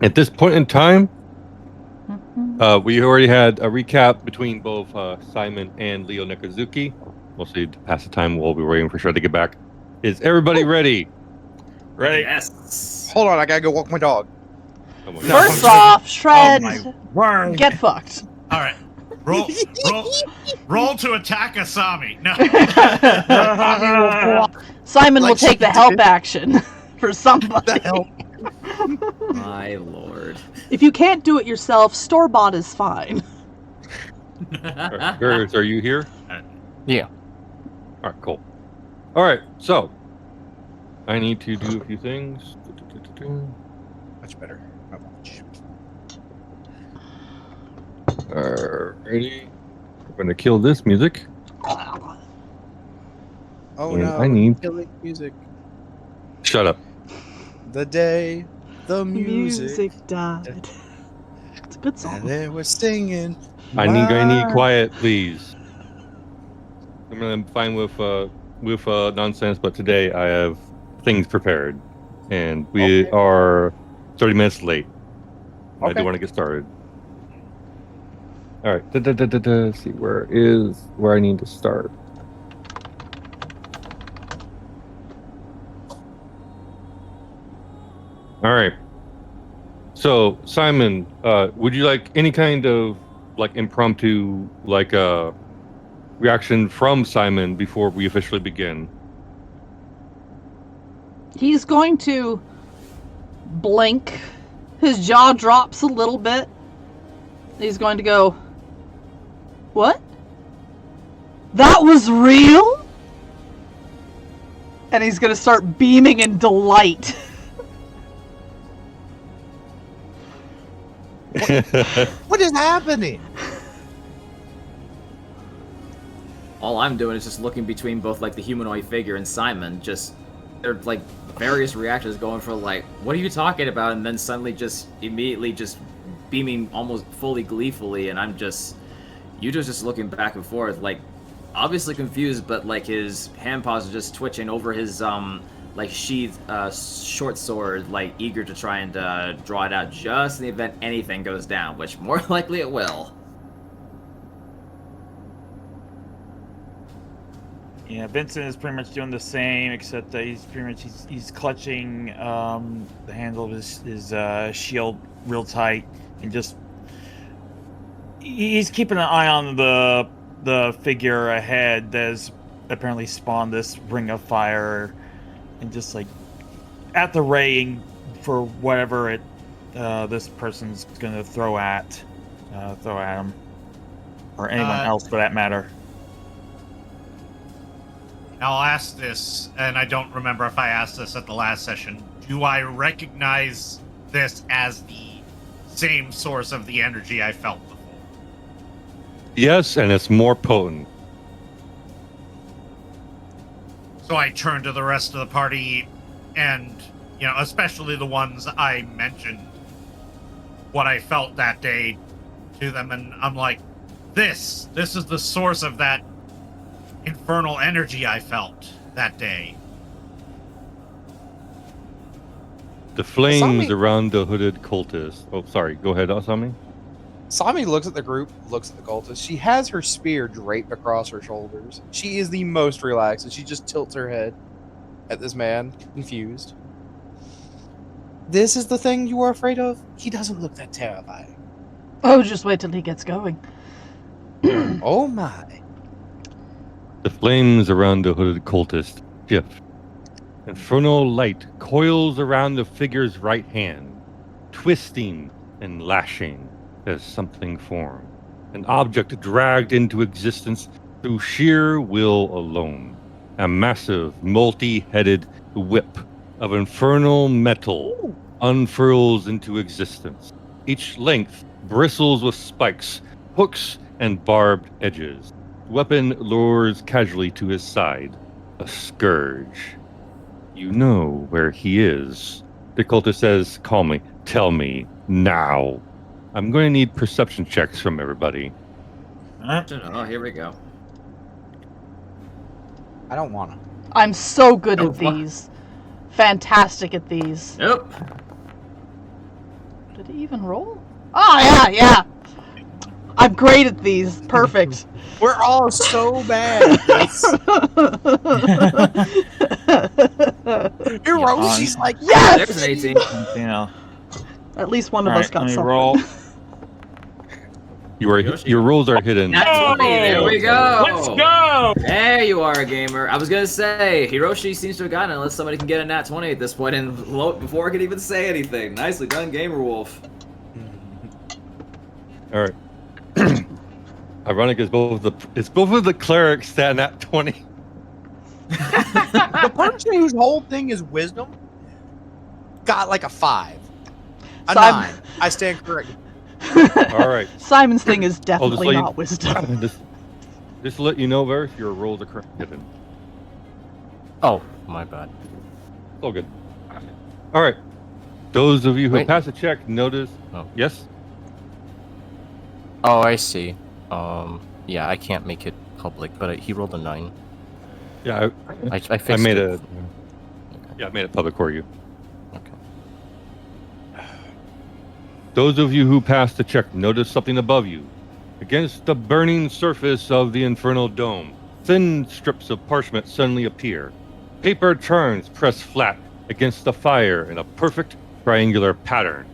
At this point in time, we already had a recap between both Simon and Leo Nakazuki. Mostly to pass the time while we were waiting for Shred to get back. Is everybody ready? Ready? Yes. Hold on, I gotta go walk my dog. Oh my No. First off, Shred, Oh my word. get fucked. All right. Roll to attack Asami. No. Simon will Like take the she help did. action for somebody. The hell? My lord. If you can't do it yourself, store-bought is fine. Girls, are you here? Yeah. All right, cool. All right, so I need to do a few things. Much better. My watch. Alrighty. I'm gonna kill this music. Oh And no! I need- killing music. Shut up. The day the music, Music died. It's a good and song. they were singing. I need my- quiet, please. I'm fine with nonsense, but today I have things prepared, and we Okay. are 30 minutes late. I do Okay. want to get started. All right. Let's see where I need to start. All right. So, Simon, would you like any kind of like impromptu reaction from Simon before we officially begin? He's going to blink. His jaw drops a little bit. He's going to go, "What? That was real?" And he's going to start beaming in delight. What is happening? All I'm doing is just looking between both like the humanoid figure and Simon. Just they're like various reactions going for like, what are you talking about? And then suddenly just immediately just beaming almost fully gleefully, and I'm just Yuto's just looking back and forth, like obviously confused, but like his hand paws are just twitching over his like sheathed short sword, like eager to try and draw it out just in the event anything goes down, which more likely it will. Yeah, Vincent is pretty much doing the same, except that he's pretty much he's clutching the handle of his shield real tight, and just he's keeping an eye on the figure ahead that has apparently spawned this ring of fire, and just like at the raying for whatever it this person's gonna throw at him, or anyone else for that matter. I'll ask this, and I don't remember if I asked this at the last session. Do I recognize this as the same source of the energy I felt before? Yes, and it's more potent. So I turn to the rest of the party, and, especially the ones I mentioned, what I felt that day to them, and I'm like, this is the source of that infernal energy I felt that day. The flames Asami- around the hooded cultist. Oh, sorry. Go ahead, Asami. Sami looks at the group, looks at the cultist. She has her spear draped across her shoulders. She is the most relaxed, and she just tilts her head at this man, confused. This is the thing you are afraid of? He doesn't look that terrifying. Oh, just wait till he gets going. Oh my. The flames around the hooded cultist shift. Infernal light coils around the figure's right hand, twisting and lashing as something formed. An object dragged into existence through sheer will alone. A massive, multi-headed whip of infernal metal unfurls into existence. Each length bristles with spikes, hooks, and barbed edges. The weapon lures casually to his side. A scourge. You know where he is. The cultist says calmly, "Tell me now." I'm going to need perception checks from everybody. Oh, here we go. I don't want to. I'm so good Oh, at fuck. these. Fantastic at these. Nope. Did he even roll? Oh, yeah. I'm great at these. Perfect. We're all so bad at this. Hiroshi's like, Yes! There's an 18. You know. At least one of All us right, got let me something. roll. Yoshi. Your rolls are hidden. Nat 20, there we go! Let's go! There you are, gamer. I was gonna say, Hiroshi seems to have gotten it unless somebody can get a nat 20 at this point, and before I could even say anything. Nicely done, Gamer Wolf. All right. Ironic is both of the clerics that at 20. the person whose whole thing is wisdom got like a 5. A So I'm- 9. I stand corrected. All right. Simon's thing is let definitely you- not wisdom. Just to let you know, Varys, your rolls are correct. Hidden. Oh, my bad. It's all good. All right. Those of you who Wait. pass the check, notice. Oh. Yes. Oh, I see. Yeah, I can't make it public, but he rolled a 9. Yeah, I fixed I made it. I made it public for you. Okay. Those of you who passed the check notice something above you. Against the burning surface of the infernal dome, thin strips of parchment suddenly appear. Paper charms press flat against the fire in a perfect triangular pattern.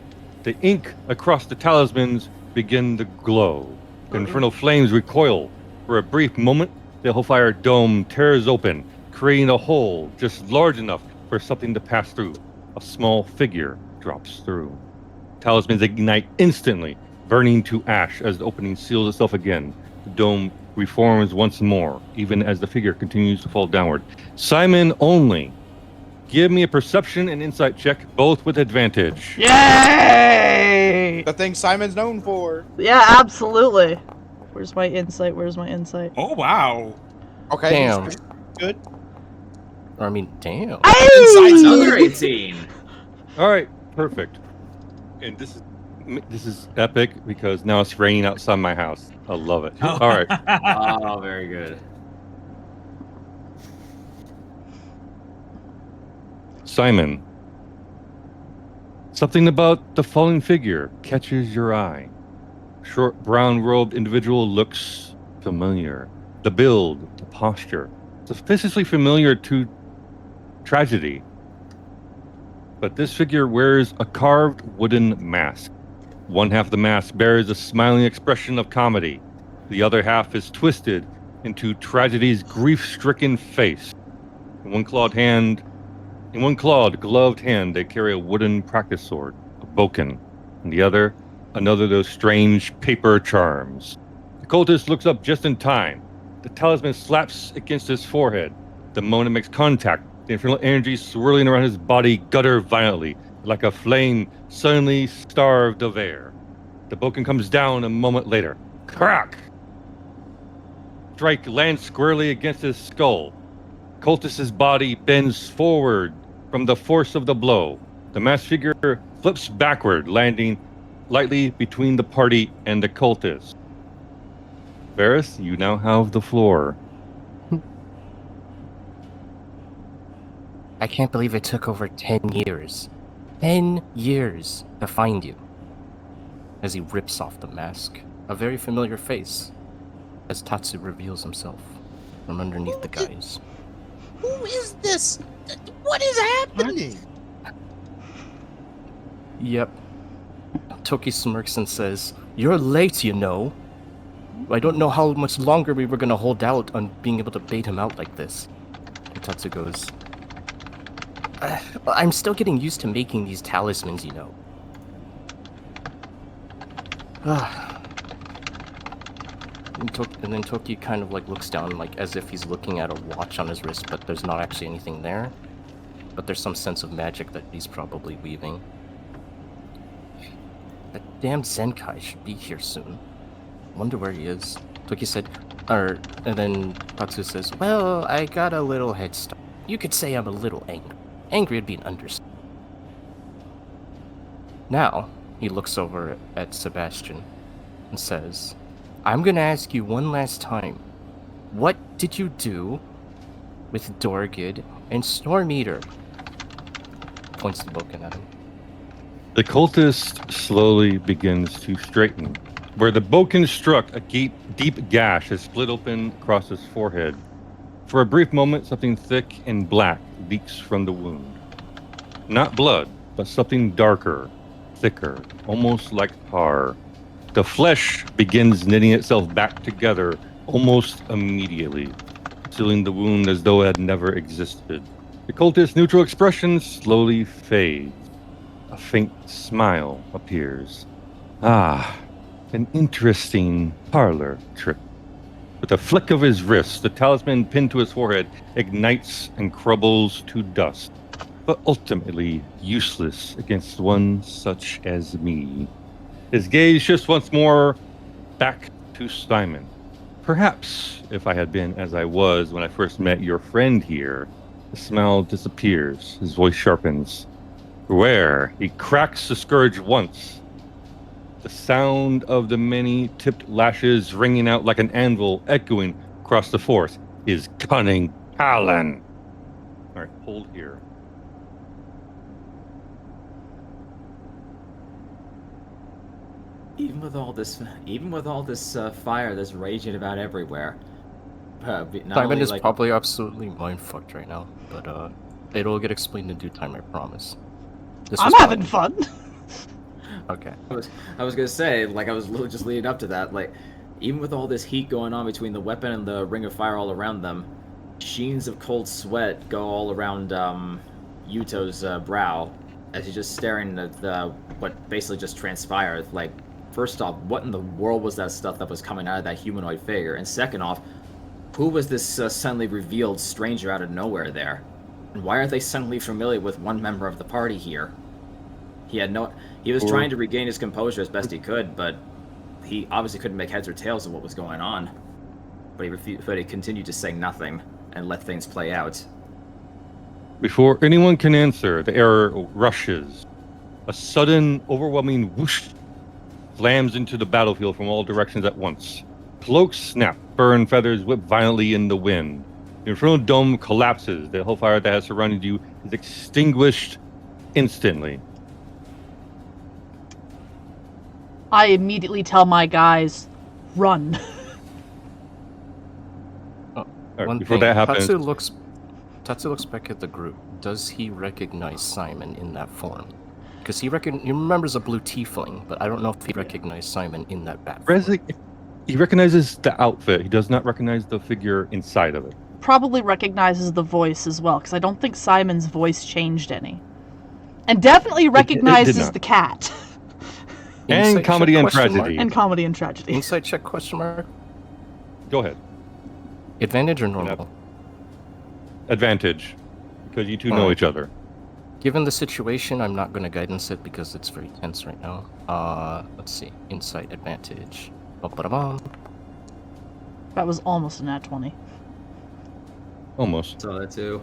The ink across the talismans begin to glow. The infernal flames recoil. For a brief moment, the hellfire dome tears open, creating a hole just large enough for something to pass through. A small figure drops through. Talismans ignite instantly, burning to ash as the opening seals itself again. The dome reforms once more, even as the figure continues to fall downward. Simon only. Give me a perception and insight check, both with advantage. Yay! The thing Simon's known for. Yeah, absolutely. Where's my insight? Oh, wow. Okay. Damn. Good. Or, I mean, damn. Insight's Another 18. All right, perfect. And this is epic because now it's raining outside my house. I love it. All right. Oh, very good. Simon. Something about the falling figure catches your eye. Short brown-robed individual looks familiar. The build, the posture, suspiciously familiar to tragedy. But this figure wears a carved wooden mask. One half of the mask bears a smiling expression of comedy. The other half is twisted into tragedy's grief-stricken face. In one clawed, gloved hand, they carry a wooden practice sword, a bokken. In the other, another of those strange paper charms. The cultist looks up just in time. The talisman slaps against his forehead. The moment it makes contact, the infernal energy swirling around his body gutter violently, like a flame suddenly starved of air. The bokken comes down a moment later. Crack! Strike lands squarely against his skull. Cultist's body bends forward from the force of the blow. The masked figure flips backward, landing lightly between the party and the cultist. Varys, you now have the floor. I can't believe it took over 10 years. 10 years to find you. As he rips off the mask, a very familiar face, as Tatsu reveals himself from underneath the guise. Who is this? What is happening? Yep. Toki smirks and says, "You're late, you know. I don't know how much longer we were gonna hold out on being able to bait him out like this." And Tatsu goes, "I'm still getting used to making these talismans, you know." And then Toki kind of like looks down like as if he's looking at a watch on his wrist, but there's not actually anything there. But there's some sense of magic that he's probably weaving. That damn Zenkai should be here soon. Wonder where he is. Toki said, and then Tatsu says, "Well, I got a little head start. You could say I'm a little angry. Angry would be an understatement." Now, he looks over at Sebastian and says, "I'm gonna ask you one last time. What did you do with Dorgid and Storm Eater?" Points the boken at him. The cultist slowly begins to straighten. Where the boken struck, a deep gash has split open across his forehead. For a brief moment, something thick and black leaks from the wound. Not blood, but something darker, thicker, almost like tar. The flesh begins knitting itself back together almost immediately, sealing the wound as though it had never existed. The cultist's neutral expression slowly fades. A faint smile appears. Ah, an interesting parlor trick. With a flick of his wrist, the talisman pinned to his forehead ignites and crumbles to dust, but ultimately useless against one such as me. His gaze shifts once more back to Simon. Perhaps if I had been as I was when I first met your friend here, the smile disappears, his voice sharpens. Where he cracks the scourge once. The sound of the many tipped lashes ringing out like an anvil echoing across the forest. His cunning talon. All right, hold here. Even with all this fire that's raging about everywhere, not Simon only, is like, probably absolutely mind fucked right now, but it'll get explained in due time, I promise. This I'm was having planned. fun. Okay. I was gonna say, like, I was literally just leading up to that. Like, even with all this heat going on between the weapon and the ring of fire all around them, sheens of cold sweat go all around Yuto's brow as he's just staring at what basically just transpired. Like, first off, what in the world was that stuff that was coming out of that humanoid figure? And second off, who was this suddenly revealed stranger out of nowhere there? And why are they suddenly familiar with one member of the party here? He was trying to regain his composure as best he could, but he obviously couldn't make heads or tails of what was going on. But he continued to say nothing and let things play out. Before anyone can answer, the air rushes. A sudden, overwhelming whoosh slams into the battlefield from all directions at once. Cloaks snap, fur and feathers whip violently in the wind. The infernal dome collapses. The hellfire that has surrounded you is extinguished instantly. I immediately tell my guys, run. Right, before that happens, Tatsu looks back at the group. Does he recognize Simon in that form? Because he remembers a blue tiefling, but I don't know if he recognized Simon in that bat form. he recognizes the outfit. He does not recognize the figure inside of it. Probably recognizes the voice as well, because I don't think Simon's voice changed any. And definitely recognizes not. the cat. And Insight comedy check, and question tragedy. And comedy and tragedy. Insight check question mark. Go ahead. Advantage or normal? Advantage. Because you two know Alright. each other. Given the situation, I'm not going to guidance it because it's very tense right now. Let's see. Insight advantage. Ba-ba-da-bum. That was almost a nat 20. Almost. Saw that too.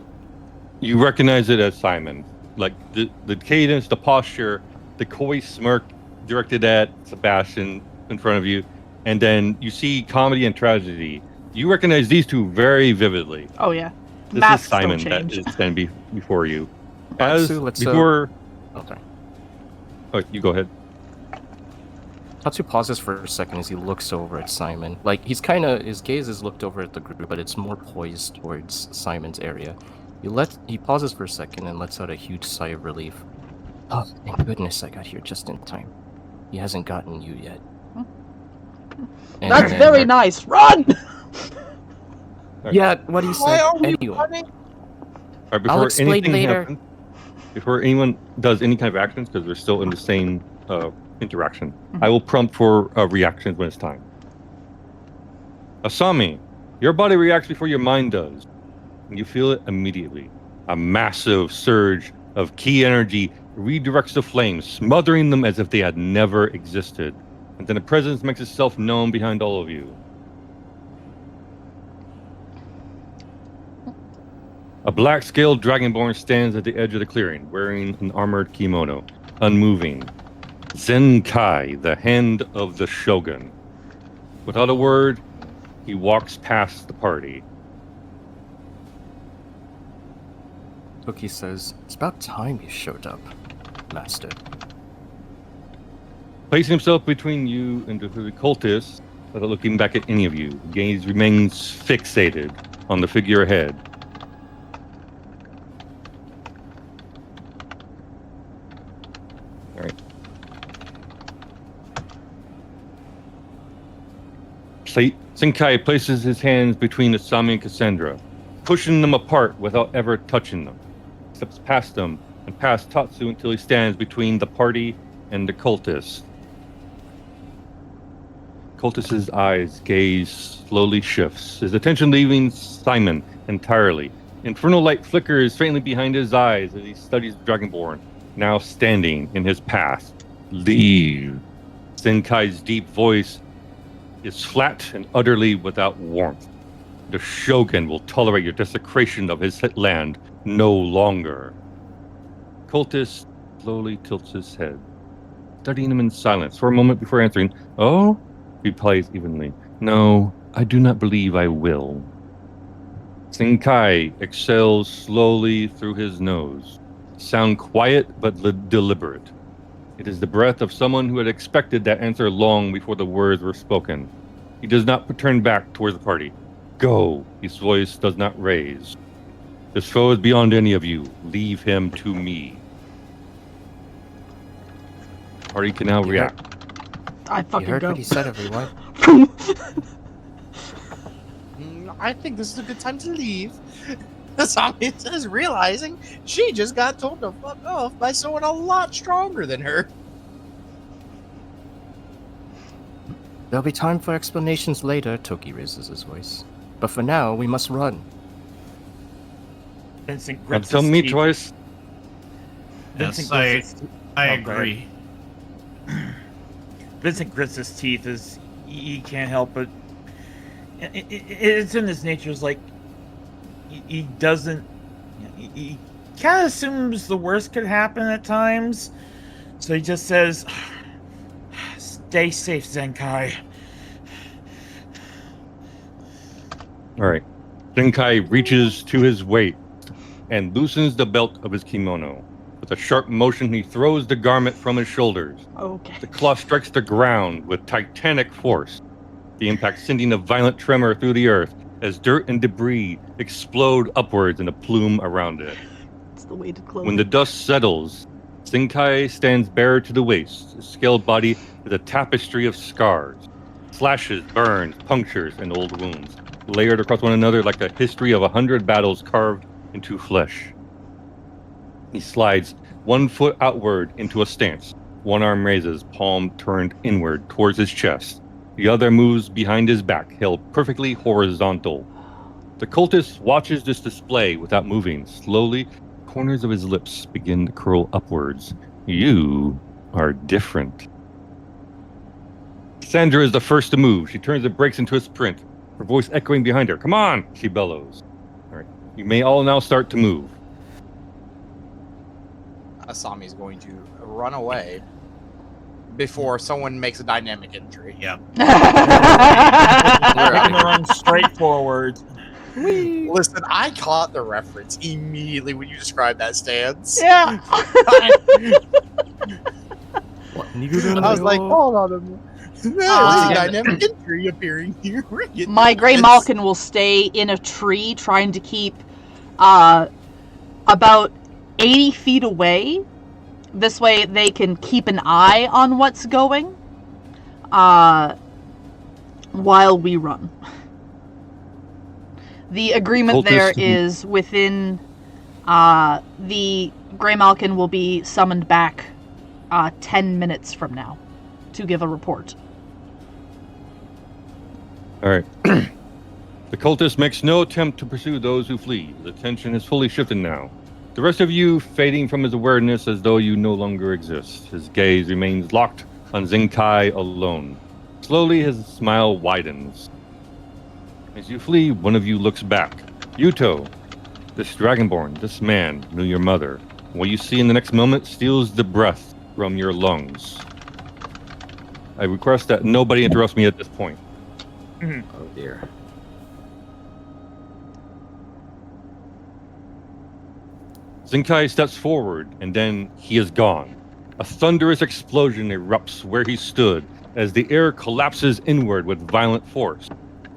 You recognize it as Simon. Like the cadence, the posture, the coy smirk directed at Sebastian in front of you, and then you see comedy and tragedy. You recognize these two very vividly. Oh yeah. This Masks is Simon don't that change. is standing before you. Alright, As so let's, before, Okay. oh, you go ahead. Tatsu pauses for a second as he looks over at Simon. Like, his gaze is looked over at the group, but it's more poised towards Simon's area. He pauses for a second and lets out a huge sigh of relief. Oh, thank goodness I got here just in time. He hasn't gotten you yet. And That's then- very nice. Run! Yeah, what he Why said are we anyway. running? All right, I'll before explain anything later. happens, before anyone does any kind of actions, because we're still in the same interaction, I will prompt for reactions when it's time. Asami, your body reacts before your mind does, and you feel it immediately. A massive surge of ki energy redirects the flames, smothering them as if they had never existed, and then a presence makes itself known behind all of you. A black-scaled dragonborn stands at the edge of the clearing, wearing an armored kimono, unmoving. Zenkai, the hand of the shogun. Without a word, he walks past the party. Toki says, "It's about time you showed up, Master." Placing himself between you and the cultist, without looking back at any of you, the gaze remains fixated on the figure ahead. All right. Senkai places his hands between Asami and Cassandra, pushing them apart without ever touching them. Steps past them and past Tatsu until he stands between the party and the cultist. Cultist's eyes gaze slowly shifts, his attention leaving Simon entirely. Infernal light flickers faintly behind his eyes as he studies the Dragonborn, now standing in his path. Leave. Senkai's deep voice is flat and utterly without warmth. The Shogun will tolerate your desecration of his land no longer. Cultist slowly tilts his head, studying him in silence for a moment before answering. Oh? He replies evenly. No, I do not believe I will. Senkai exhales slowly through his nose. Sound quiet but deliberate. It is the breath of someone who had expected that answer long before the words were spoken. He does not turn back towards the party. Go, his voice does not raise. This foe is beyond any of you. Leave him to me. Party can now react. I You fucking heard go. what he said, everyone. I think this is a good time to leave. Asami is realizing she just got told to fuck off by someone a lot stronger than her. There'll be time for explanations later, Toki raises his voice. But for now, we must run. Vincent grits Tell his me teeth. twice. Vincent Yes, grits his I Oh, go ahead. agree. Vincent grits his teeth as he can't help but. It's in his nature. It's like he doesn't. He kind of assumes the worst could happen at times, so he just says, "Stay safe, Zenkai." All right. Senkai reaches to his waist and loosens the belt of his kimono. With a sharp motion, he throws the garment from his shoulders. Okay. The cloth strikes the ground with titanic force. The impact sending a violent tremor through the earth as dirt and debris explode upwards in a plume around it. It's the weighted clothing. When the dust settles, Senkai stands bare to the waist. His scaled body is a tapestry of scars, slashes, burns, punctures, and old wounds, layered across one another like a history of 100 battles carved into flesh. He slides 1 foot outward into a stance. One arm raises, palm turned inward towards his chest. The other moves behind his back, held perfectly horizontal. The cultist watches this display without moving. Slowly, corners of his lips begin to curl upwards. You are different. Sandra is the first to move. She turns and breaks into a sprint, her voice echoing behind her. Come on, she bellows. All right, you may all now start to move. Asami is going to run away before someone makes a dynamic entry. Yeah. I'm gonna run straight forward. Listen, I caught the reference immediately when you described that stance. Yeah. I was like, hold on a minute. There's a dynamic entry appearing here. We're getting My Grey this. Malkin will stay in a tree trying to keep about 80 feet away. This way they can keep an eye on what's going while we run. The agreement there is within the Grey Malkin will be summoned back 10 minutes from now to give a report. All right. The cultist makes no attempt to pursue those who flee. His attention is fully shifted now. The rest of you fading from his awareness as though you no longer exist. His gaze remains locked on Zenkai alone. Slowly, his smile widens. As you flee, one of you looks back. Yuto, this Dragonborn, this man, knew your mother. What you see in the next moment steals the breath from your lungs. I request that nobody interrupts me at this point. Oh dear. Zenkai steps forward, and then he is gone. A thunderous explosion erupts where he stood as the air collapses inward with violent force.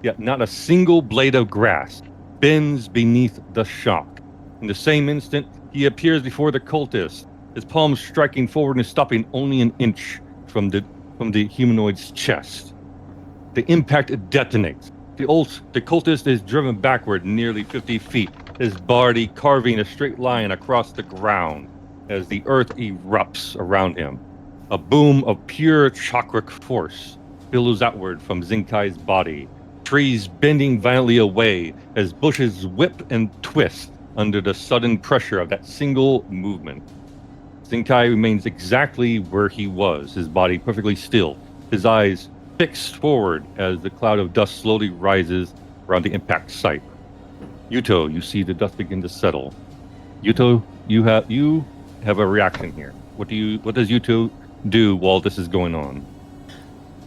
Yet not a single blade of grass bends beneath the shock. In the same instant, he appears before the cultist, his palms striking forward and stopping only an inch from the humanoid's chest. The impact detonates. The cultist is driven backward nearly 50 feet, his body carving a straight line across the ground as the earth erupts around him. A boom of pure chakric force billows outward from Zinkai's body, trees bending violently away as bushes whip and twist under the sudden pressure of that single movement. Zinkai remains exactly where he was, his body perfectly still, his eyes fixed forward as the cloud of dust slowly rises around the impact site. Yuto, you see the dust begin to settle. Yuto, you have a reaction here. What does Yuto do while this is going on?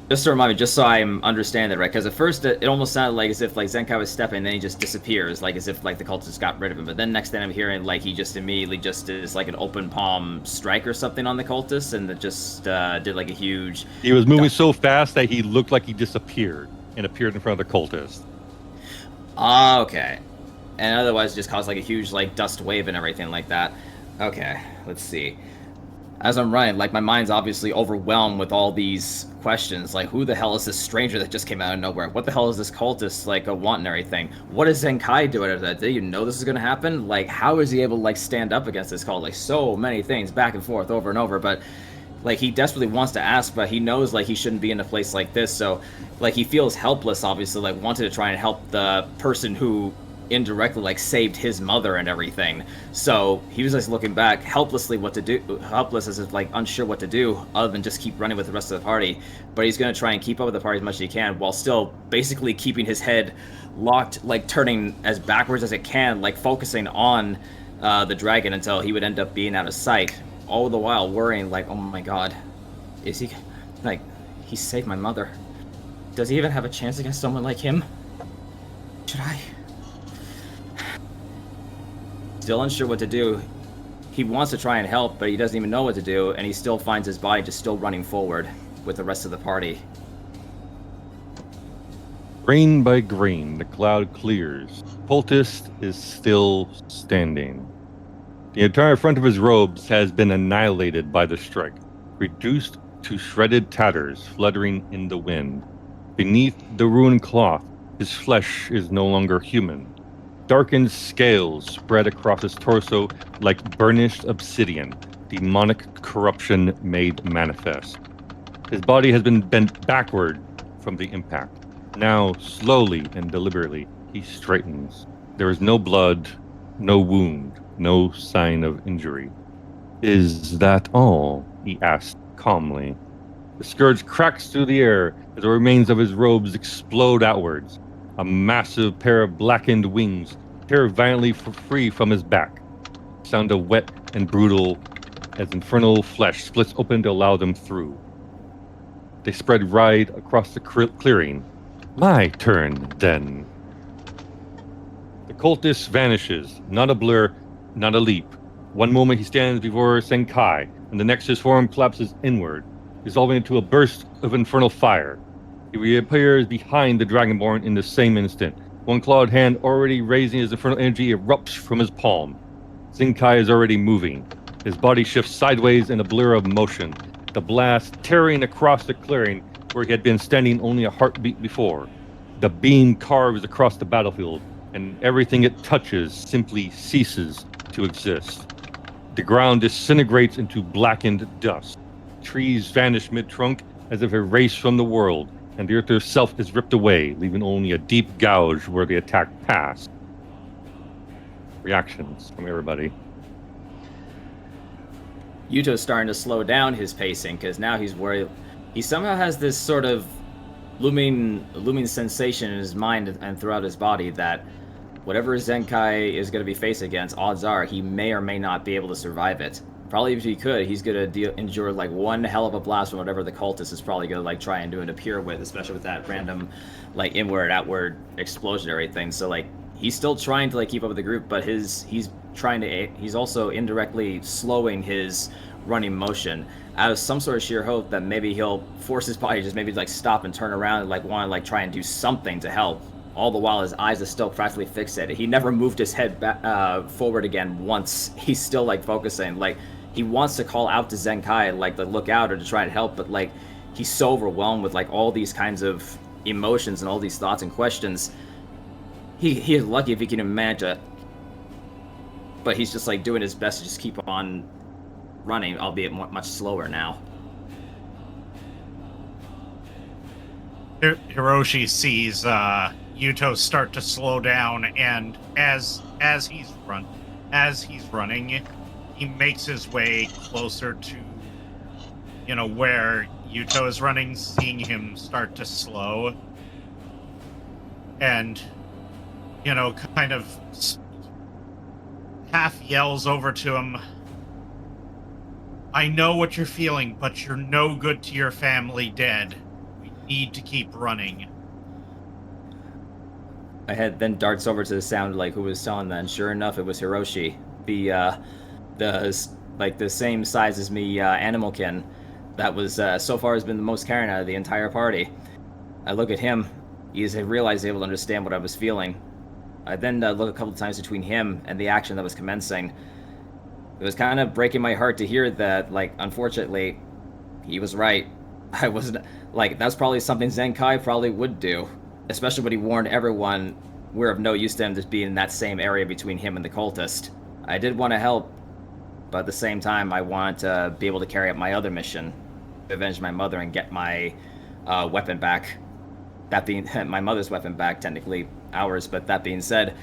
Just to remind me, just so I'm understanding it right, because at first it almost sounded like as if like Zenkai was stepping, and then he just disappears, like as if like the cultists got rid of him. But then next thing I'm hearing, like he just immediately just is like an open palm strike or something on the cultists, and it just did like a huge. He was moving so fast that he looked like he disappeared and appeared in front of the cultist. Ah, okay. And otherwise just caused like a huge like dust wave and everything like that. Okay, let's see. As I'm running, like my mind's obviously overwhelmed with all these questions, like who the hell is this stranger that just came out of nowhere? What the hell is this cultist like wanting everything? What is Zenkai doing after that? Did you know this is gonna happen? Like how is he able to like stand up against this cult? Like so many things back and forth over and over, but like he desperately wants to ask, but he knows like he shouldn't be in a place like this, so like he feels helpless, obviously, like wanted to try and help the person who indirectly like saved his mother and everything. So he was just looking back helpless as if like unsure what to do other than just keep running with the rest of the party. But he's going to try and keep up with the party as much as he can while still basically keeping his head locked, like turning as backwards as it can, like focusing on the dragon until he would end up being out of sight, all the while worrying like, oh my god, is he like, he saved my mother, does he even have a chance against someone like him? Should I? Still unsure what to do. He wants to try and help, but he doesn't even know what to do, and he still finds his body just still running forward with the rest of the party. Grain by grain, the cloud clears. Cultist is still standing. The entire front of his robes has been annihilated by the strike, reduced to shredded tatters fluttering in the wind. Beneath the ruined cloth, his flesh is no longer human. Darkened scales spread across his torso like burnished obsidian, demonic corruption made manifest. His body has been bent backward from the impact. Now, slowly and deliberately, he straightens. There is no blood, no wound, no sign of injury. Is that all? He asked calmly. The scourge cracks through the air as the remains of his robes explode outwards. A massive pair of blackened wings tear violently free from his back. Sound of wet and brutal as infernal flesh splits open to allow them through. They spread wide across the clearing. My turn, then. The cultist vanishes, not a blur, not a leap. One moment he stands before Zenkai, and the next his form collapses inward, dissolving into a burst of infernal fire. He reappears behind the Dragonborn in the same instant. One clawed hand already raising his infernal energy erupts from his palm. Zenkai is already moving. His body shifts sideways in a blur of motion, the blast tearing across the clearing where he had been standing only a heartbeat before. The beam carves across the battlefield, and everything it touches simply ceases to exist. The ground disintegrates into blackened dust. Trees vanish mid-trunk as if erased from the world, and the earth herself is ripped away, leaving only a deep gouge where the attack passed. Reactions from everybody. Yuto's starting to slow down his pacing because now he's worried. He somehow has this sort of looming sensation in his mind and throughout his body that whatever Zenkai is going to be faced against, odds are he may or may not be able to survive it. Probably if he could, he's going to endure like one hell of a blast from whatever the cultist is probably going to like try and do it appear with, especially with that random like inward outward explosionary thing. So like he's still trying to like keep up with the group, but he's also indirectly slowing his running motion out of some sort of sheer hope that maybe he'll force his body to just maybe like stop and turn around and like want to like try and do something to help. All the while his eyes are still practically fixated. He never moved his head back, forward again once. He's still like focusing. Like he wants to call out to Zenkai, like to look out or to try and help, but like he's so overwhelmed with like all these kinds of emotions and all these thoughts and questions. He is lucky if he can manage it. But he's just like doing his best to just keep on running, albeit much slower now. Hiroshi sees Yuto start to slow down, and as he's running, he makes his way closer to, where Yuto is running, seeing him start to slow, and kind of half yells over to him, "I know what you're feeling, but you're no good to your family dead. We need to keep running." My head then darts over to the sound like who was telling that, and sure enough, it was Hiroshi, the same size as me, animalkin, that was so far has been the most caring out of the entire party. I look at him. He realized able to understand what I was feeling. I then look a couple of times between him and the action that was commencing. It was kind of breaking my heart to hear that, like, unfortunately, he was right. I wasn't, like, that's probably something Zenkai probably would do. Especially when he warned everyone we're of no use to him just being in that same area between him and the cultist. I did want to help, but at the same time, I wanted to be able to carry out my other mission, to avenge my mother and get my weapon back. That being my mother's weapon back, technically ours, but that being said,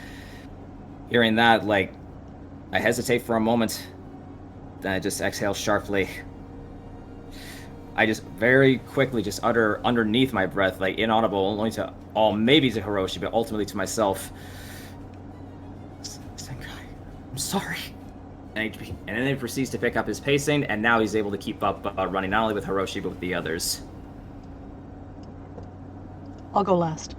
hearing that, like, I hesitate for a moment, then I just exhale sharply. I just very quickly just utter underneath my breath, like inaudible only to maybe to Hiroshi, but ultimately to myself, "Zenkai, I'm sorry." And then he proceeds to pick up his pacing, and now he's able to keep up running not only with Hiroshi, but with the others. I'll go last.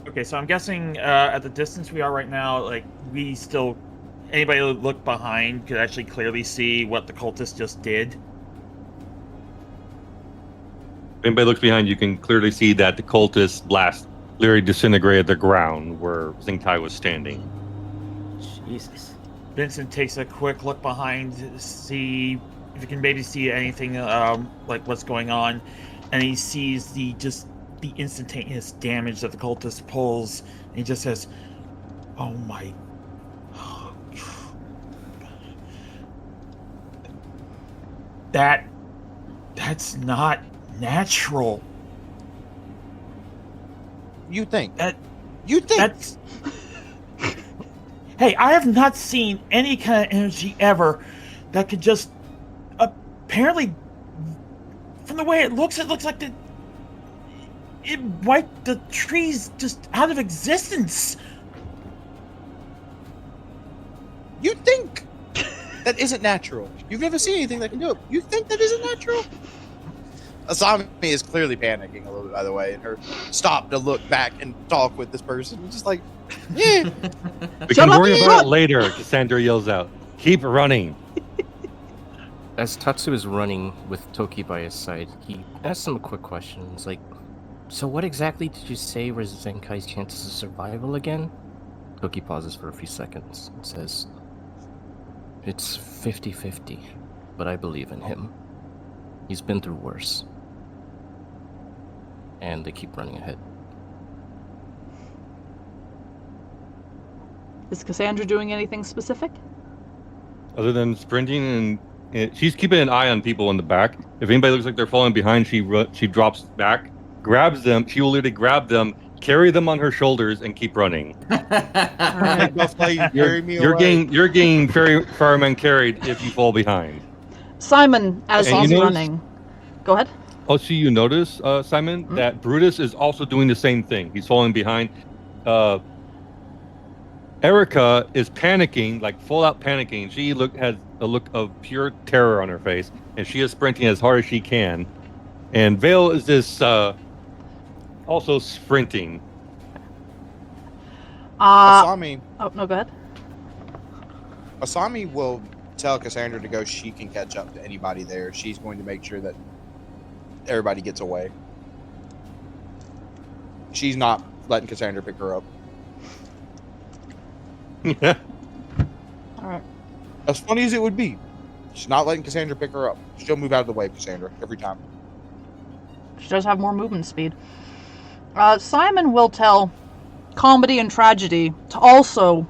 Okay, so I'm guessing at the distance we are right now, like, we still... Anybody who look behind could actually clearly see what the cultist just did. If anybody looks behind, you can clearly see that the cultist blast literally disintegrated the ground where Zenkai was standing. Jesus. Vincent takes a quick look behind to see if he can maybe see anything like what's going on, and he sees the instantaneous damage that the cultist pulls, and he just says, "Oh my." That's not natural. You think? That's... Hey, I have not seen any kind of energy ever that could just... Apparently, from the way it looks like it wiped the trees just out of existence. You think that isn't natural? You've never seen anything that can do it. You think that isn't natural? Asami is clearly panicking a little bit, by the way, and her stop to look back and talk with this person. It's just like, yeah. We can worry about it later, Cassandra yells out. Keep running. As Tatsu is running with Toki by his side, he asks him a quick question. It's like, "So what exactly did you say were Zenkai's chances of survival again?" Toki pauses for a few seconds and says, "It's 50-50, but I believe in him. He's been through worse." And they keep running ahead. Is Cassandra doing anything specific? Other than sprinting, and she's keeping an eye on people in the back. If anybody looks like they're falling behind, she drops back, grabs them. She will literally grab them, carry them on her shoulders, and keep running. Like, Buff Light, carry me You're away. getting fireman carried if you fall behind. Simon, as And you he's notice- running. Go ahead. Also, you notice, Simon, that Brutus is also doing the same thing. He's falling behind. Erica is panicking, like full out panicking. She has a look of pure terror on her face, and she is sprinting as hard as she can. And Vale is this also sprinting. Asami, Oh, no, go ahead. Asami will tell Cassandra to go. She can catch up to anybody there. She's going to make sure that everybody gets away. She's not letting Cassandra pick her up. Yeah. All right. As funny as it would be, she's not letting Cassandra pick her up. She'll move out of the way, Cassandra, every time. She does have more movement speed. Simon will tell Comedy and Tragedy to also,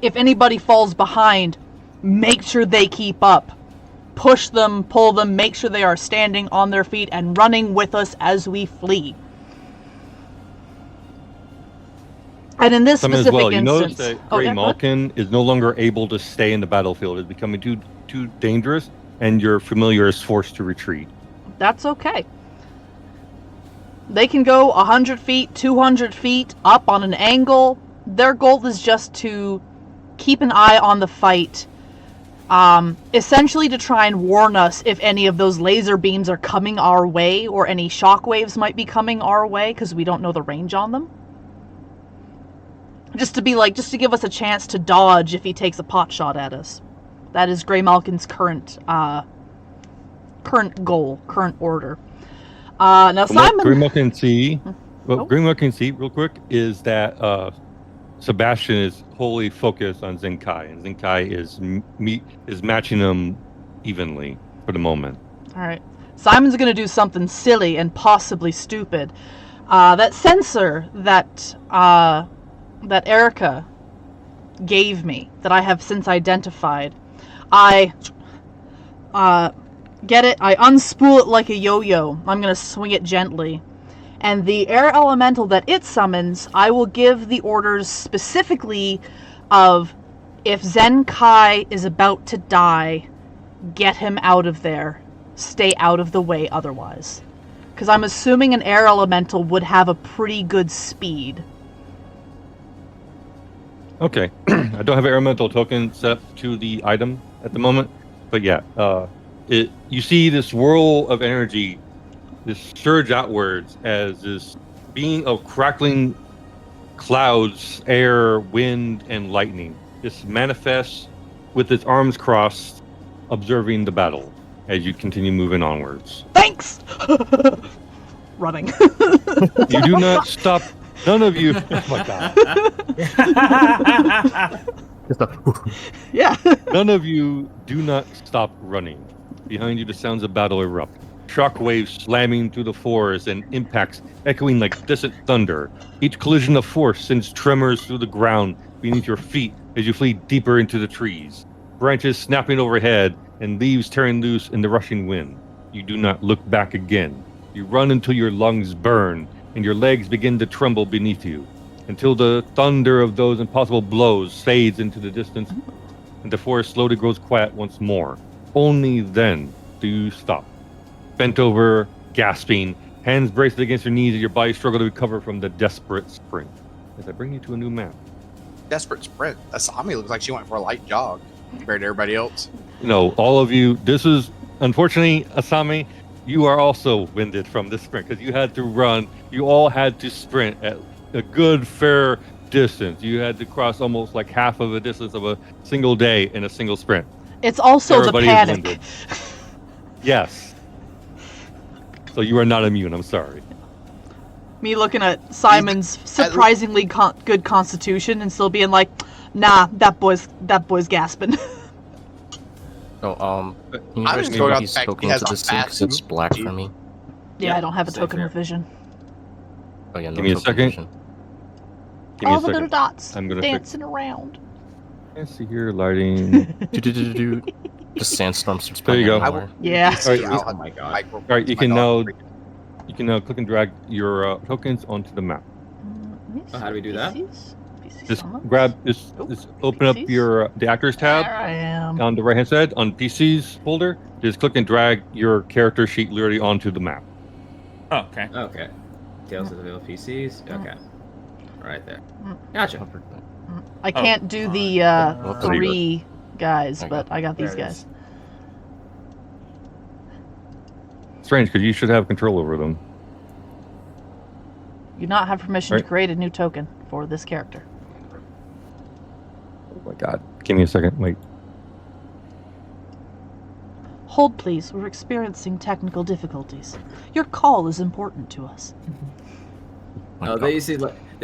if anybody falls behind, make sure they keep up. Push them, pull them, make sure they are standing on their feet and running with us as we flee. And in this Something as specific well. You instance, notice that Grey Malkin is no longer able to stay in the battlefield. It's becoming too dangerous, and your familiar is forced to retreat. That's okay. They can go 100 feet, 200 feet, up on an angle. Their goal is just to keep an eye on the fight, essentially to try and warn us if any of those laser beams are coming our way or any shockwaves might be coming our way, because we don't know the range on them. Just to give us a chance to dodge if he takes a pot shot at us. That is Grey Malkin's current goal, current order. Now Simon. Grey Malkin see. Well, Oh. Grey Malkin see real quick is that Sebastian is wholly focused on Zenkai, and Zenkai is matching him evenly for the moment. All right. Simon's going to do something silly and possibly stupid. That sensor that Erica gave me, that I have since identified, I get it. I unspool it like a yo-yo. I'm going to swing it gently. And the air elemental that it summons, I will give the orders specifically of, if Zenkai is about to die, get him out of there. Stay out of the way otherwise. Because I'm assuming an air elemental would have a pretty good speed. Okay, I don't have an elemental token set up to the item at the moment, but yeah, you see this whirl of energy, this surge outwards as this being of crackling clouds, air, wind, and lightning. This manifests with its arms crossed, observing the battle as you continue moving onwards. Thanks! Running. You do not stop. None of you. Oh my god. Just a, Yeah. None of you do not stop running. Behind you, the sounds of battle erupt. Shockwaves slamming through the forest and impacts echoing like distant thunder. Each collision of force sends tremors through the ground beneath your feet as you flee deeper into the trees. Branches snapping overhead and leaves tearing loose in the rushing wind. You do not look back again. You run until your lungs burn and your legs begin to tremble beneath you, until the thunder of those impossible blows fades into the distance and the forest slowly grows quiet once more. Only then do you stop. Bent over, gasping, hands braced against your knees as your body struggle to recover from the desperate sprint. As I bring you to a new map. Desperate sprint. Asami looks like she went for a light jog compared to everybody else. You know, all of you, this is, unfortunately, Asami, you are also winded from this sprint because you had to run. You all had to sprint at a good, fair distance. You had to cross almost like half of the distance of a single day in a single sprint. It's also Everybody the is panic. winded. Yes. So you are not immune. I'm sorry. Me looking at Simon's surprisingly good constitution and still being like, nah, that boy's gasping. so, can you I'm guys just going give off these the fact he tokens has of a the scene because fast it's black for me? Yeah, I don't have a same token here. of vision. Oh yeah, no Give me a token second. vision. Give me All a the little second. dots I'm gonna dancing around. Let's see here, lighting. Do-do-do-do-do. The sandstorm starts There you playing go. everywhere. Yeah. All right, Oh my god. All right, you can now click and drag your tokens onto the map. Oh, how do we do that? Just grab this. Just open up your the actors tab There I am. on the right hand side on PCs folder. Just click and drag your character sheet literally onto the map. Oh, okay. Okay. Tales of the Veil PCs. Okay. Right there. Mm. Gotcha. I can't do the There you go. 3 guys, Okay. but I got these There it guys. is. Strange, because you should have control over them. You do not have permission Right. to create a new token for this character. Oh my god. Give me a second. Wait. Hold, please. We're experiencing technical difficulties. Your call is important to us. My Oh, God. they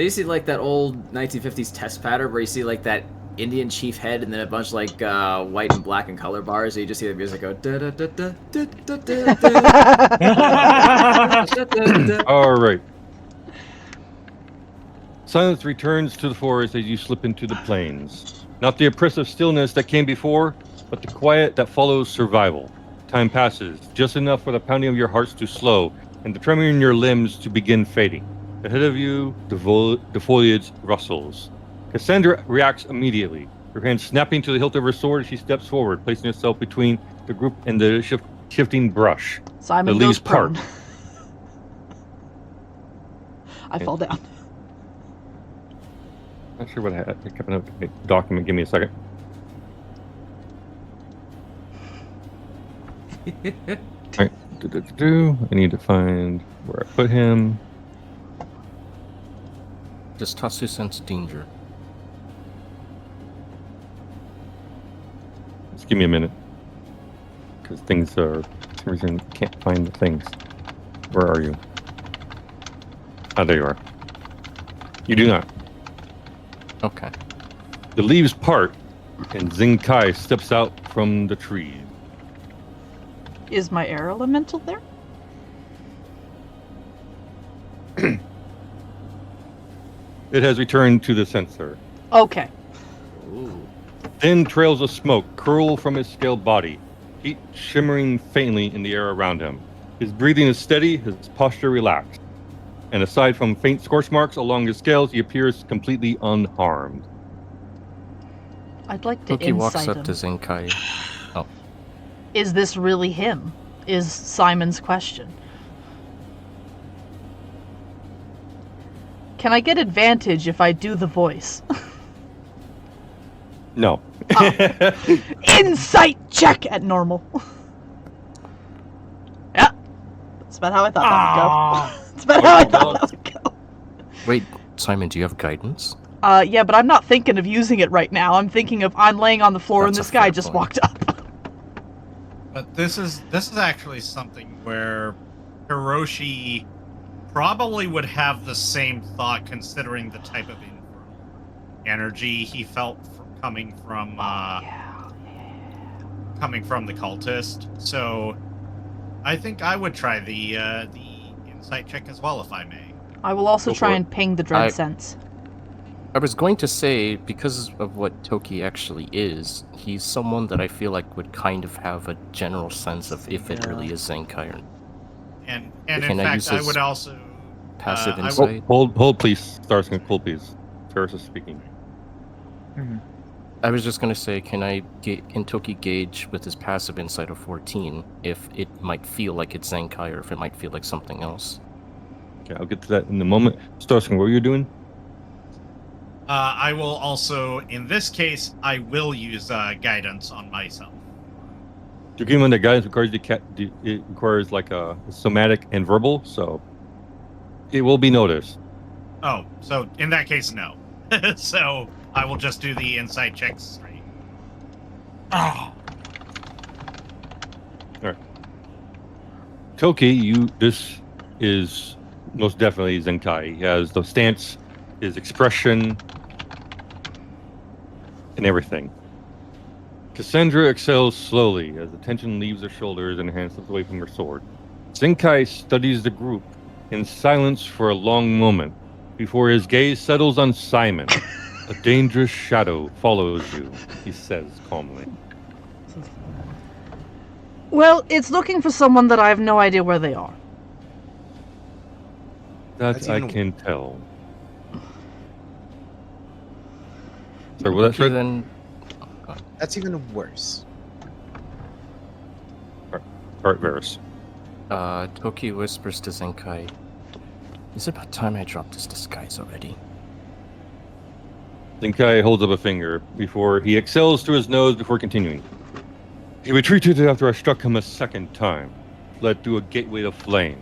used to like that old 1950s test pattern where you see like that Indian chief head and then a bunch of like white and black and color bars. So you just see the music go da da da da da da da da da. All right. Silence returns to the forest as you slip into the plains. Not the oppressive stillness that came before, but the quiet that follows survival. Time passes, just enough for the pounding of your hearts to slow and the tremor in your limbs to begin fading. Ahead of you, the foliage rustles. Cassandra reacts immediately, her hand snapping to the hilt of her sword as she steps forward, placing herself between the group and the shifting brush. Simon The goes leaves part. prone. I fall down. Not sure what I had. I kept a document. Give me a second. All right. I need to find where I put him. Does Tatsu sense danger? Just give me a minute. Because things are, for some reason, can't find the things. Where are you? Ah, there you are. You do not. Okay. The leaves part, and Zinkai steps out from the trees. Is my air elemental there? It has returned to the sensor. Okay. Ooh. Thin trails of smoke curl from his scaled body, heat shimmering faintly in the air around him. His breathing is steady, his posture relaxed. And aside from faint scorch marks along his scales, he appears completely unharmed. I'd like to Toki walks insight up him. to Zenkai. Oh, Is this really him? Is Simon's question. Can I get advantage if I do the voice? No. Insight check at normal. Yeah. That's about how I thought that would go. That's about how I thought that would go. wait, Simon, do you have guidance? Yeah, but I'm not thinking of using it right now. I'm thinking of I'm laying on the floor and That's a this guy fair just point. walked up. But this is actually something where Hiroshi probably would have the same thought, considering the type of energy he felt coming from the cultist. So I think I would try the insight check as well, if I may. I will also Go for try it. and ping the dread sense. I was going to say, because of what Toki actually is, he's someone that I feel like would kind of have a general sense of if it really is Zenkai or And Can in I fact, use I his would also passive I would- insight. Hold, please. Starskin, hold, please. Ferris is speaking. I was just going to say, can Toki gauge with his passive insight of 14 if it might feel like it's Zenkai or if it might feel like something else? Okay, I'll get to that in a moment. Starskin, what were you doing? I will also, in this case, I will use guidance on myself. You're given the guidance it requires like a somatic and verbal, so it will be noticed. Oh, so in that case, no. So I will just do the insight checks straight. Oh. Toki, this is most definitely Zenkai. He has the stance, his expression, and everything. Cassandra exhales slowly as the tension leaves her shoulders and her hand slips away from her sword. Zenkai studies the group in silence for a long moment before his gaze settles on Simon. A dangerous shadow follows you, he says calmly. Well, it's looking for someone that I have no idea where they are. That That's I even- can tell. Sorry, well, that's Okay, right. then. That's even worse. Art Varus. Toki whispers to Zenkai, "Is it about time I dropped this disguise already?" Zenkai holds up a finger before he exhales through his nose before continuing. He retreated after I struck him a second time, fled through a gateway of flame.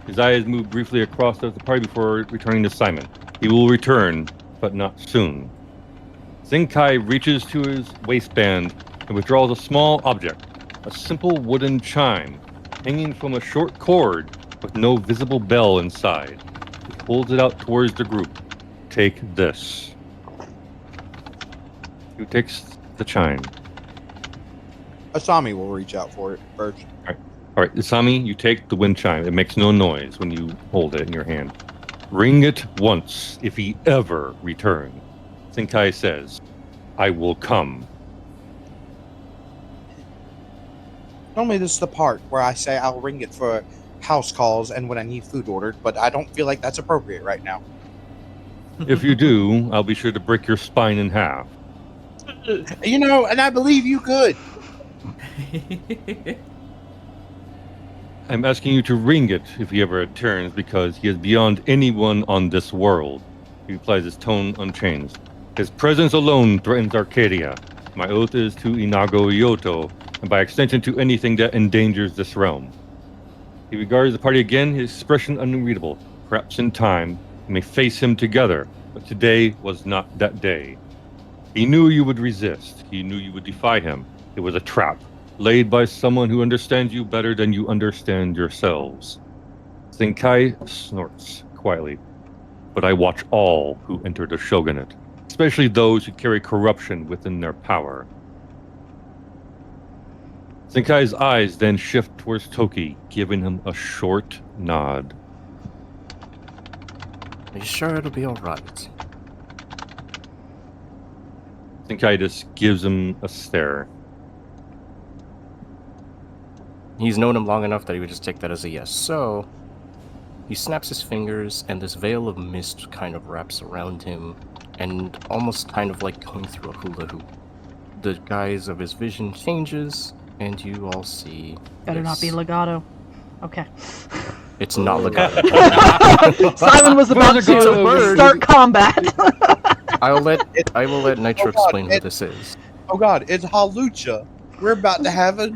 His eyes moved briefly across the party before returning to Simon. He will return, but not soon. Zenkai reaches to his waistband and withdraws a small object, a simple wooden chime, hanging from a short cord with no visible bell inside. He holds it out towards the group. Take this. Who takes the chime? Asami will reach out for it first. All right, Isami, you take the wind chime. It makes no noise when you hold it in your hand. Ring it once if he ever returns. Zenkai says, I will come. Normally, this is the part where I say I'll ring it for house calls and when I need food ordered, but I don't feel like that's appropriate right now. If you do, I'll be sure to break your spine in half. You know, and I believe you could. I'm asking you to ring it if he ever returns because he is beyond anyone on this world. He replies, his tone unchanged. His presence alone threatens Arcadia. My oath is to Inago Yoto, and by extension to anything that endangers this realm. He regards the party again, his expression unreadable. Perhaps in time, we may face him together, but today was not that day. He knew you would resist. He knew you would defy him. It was a trap, laid by someone who understands you better than you understand yourselves. Zenkai snorts quietly. But I watch all who enter the shogunate, especially those who carry corruption within their power. Zenkai's eyes then shift towards Toki, giving him a short nod. Are you sure it'll be alright? Zenkai just gives him a stare. He's known him long enough that he would just take that as a yes. So, he snaps his fingers, and this veil of mist kind of wraps around him, and almost kind of like going through a hula hoop. The guise of his vision changes, and you all see. Better not be this. legato. Okay. It's not legato. Simon was about It's a to bird. start combat. I will let Nitro Oh God, explain who this is. Oh God, it's Halucha. We're about to have a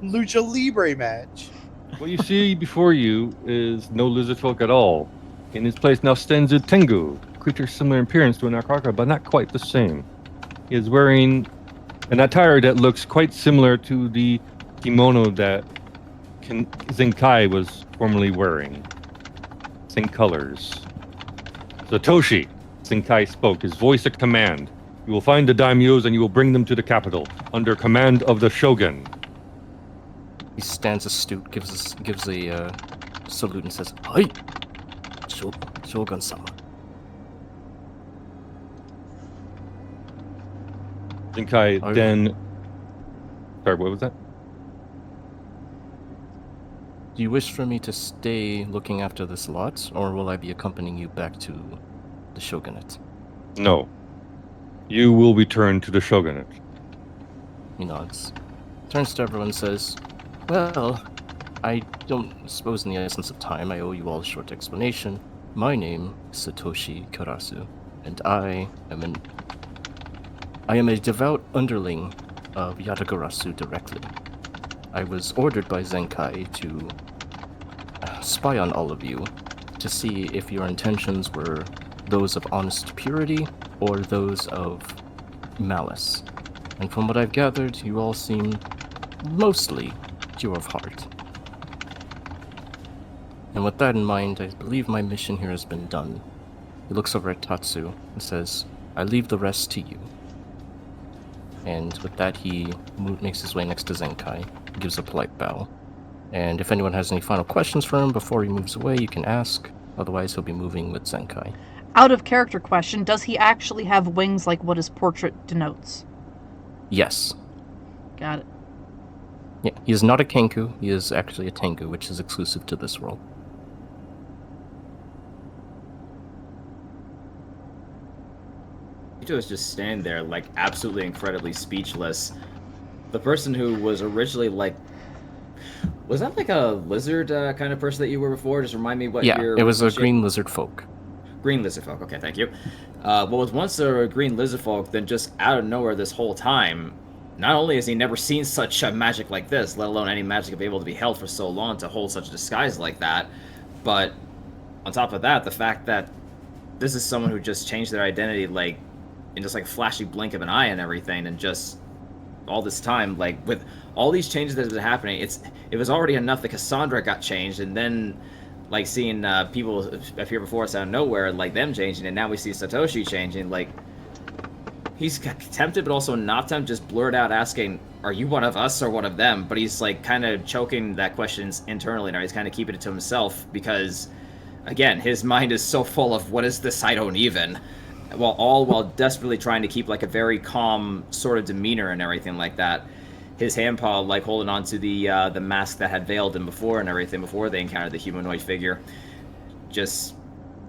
Lucha Libre match. What you see before you is no lizard folk at all. In his place now stands a Tengu, a creature similar in appearance to an Akaraka, but not quite the same. He is wearing an attire that looks quite similar to the kimono that Zenkai was formerly wearing. Same colors. Satoshi, Zenkai spoke, his voice a command. You will find the daimyos and you will bring them to the capital, under command of the shogun. He stands astute, gives a salute, and says, "Hi, Shogun-sama." Zenkai Oh. then... Sorry, what was that? Do you wish for me to stay looking after this lot, or will I be accompanying you back to the shogunate? No. You will return to the shogunate. He nods, turns to everyone, and says, "Well, I don't suppose in the essence of time I owe you all a short explanation. My name is Satoshi Karasu, and I am a devout underling of Yatagarasu directly. I was ordered by Zenkai to spy on all of you to see if your intentions were those of honest purity or those of malice. And from what I've gathered, you all seem mostly pure of heart. And with that in mind, I believe my mission here has been done." He looks over at Tatsu and says, "I leave the rest to you." And with that, he makes his way next to Zenkai, gives a polite bow. And if anyone has any final questions for him before he moves away, you can ask. Otherwise, he'll be moving with Zenkai. Out of character question, does he actually have wings like what his portrait denotes? Yes. Got it. Yeah, he is not a Kenku, he is actually a Tengu, which is exclusive to this world. Ito is just standing there, like, absolutely incredibly speechless. The person who was originally, like... Was that, like, a lizard kind of person that you were before? Just remind me what Yeah, your... it was a shape- green lizard folk. Green lizard folk, okay, thank you. What was once a green lizard folk, then just out of nowhere this whole time, not only has he never seen such magic like this, let alone any magic able to be held for so long to hold such a disguise like that, but on top of that, the fact that this is someone who just changed their identity, like, in just like a flashy blink of an eye and everything, and just all this time, like with all these changes that have been happening, it was already enough that Cassandra got changed, and then like seeing people appear before us out of nowhere, like them changing, and now we see Satoshi changing. Like he's tempted, but also not tempted. Just blurred out asking, "Are you one of us or one of them?" But he's like kind of choking that question internally now. He's kind of keeping it to himself because, again, his mind is so full of what is this? I don't even. While desperately trying to keep like a very calm sort of demeanor and everything like that. His hand paw like holding on to the mask that had veiled him before and everything before they encountered the humanoid figure. Just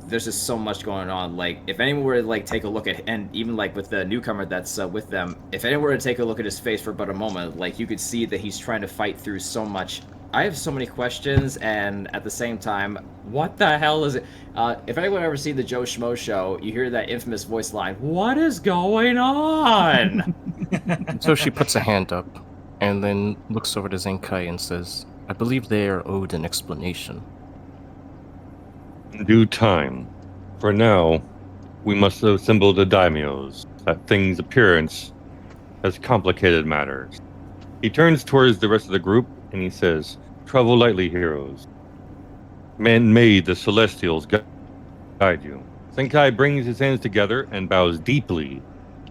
there's just so much going on. Like if anyone were to like take a look at, and even like with the newcomer that's with them, if anyone were to take a look at his face for but a moment, like you could see that he's trying to fight through so much. I have so many questions, and at the same time, what the hell is it? If anyone ever seen the Joe Schmo show, you hear that infamous voice line, "What is going on?" So she puts a hand up, and then looks over to Zenkai and says, "I believe they are owed an explanation." In due time. For now, we must assemble the daimyos. That thing's appearance has complicated matters. He turns towards the rest of the group and he says, "Travel lightly, heroes. May the celestials guide you." Senkai brings his hands together and bows deeply.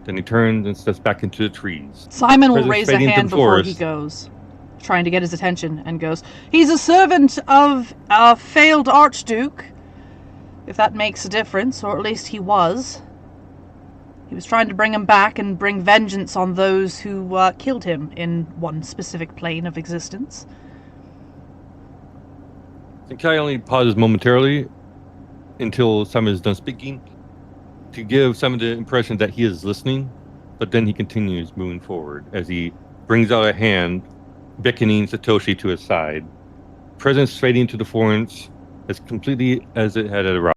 Then he turns and steps back into the trees. Simon will Presence raise a fading into hand the before he forest. goes, trying to get his attention, and goes, "He's a servant of a failed Archduke, if that makes a difference, or at least he was. He was trying to bring him back and bring vengeance on those who killed him in one specific plane of existence." Senkai only pauses momentarily until Simon is done speaking to give Simon the impression that he is listening, but then he continues moving forward as he brings out a hand, beckoning Satoshi to his side. Presence fading to the forest as completely as it had arrived.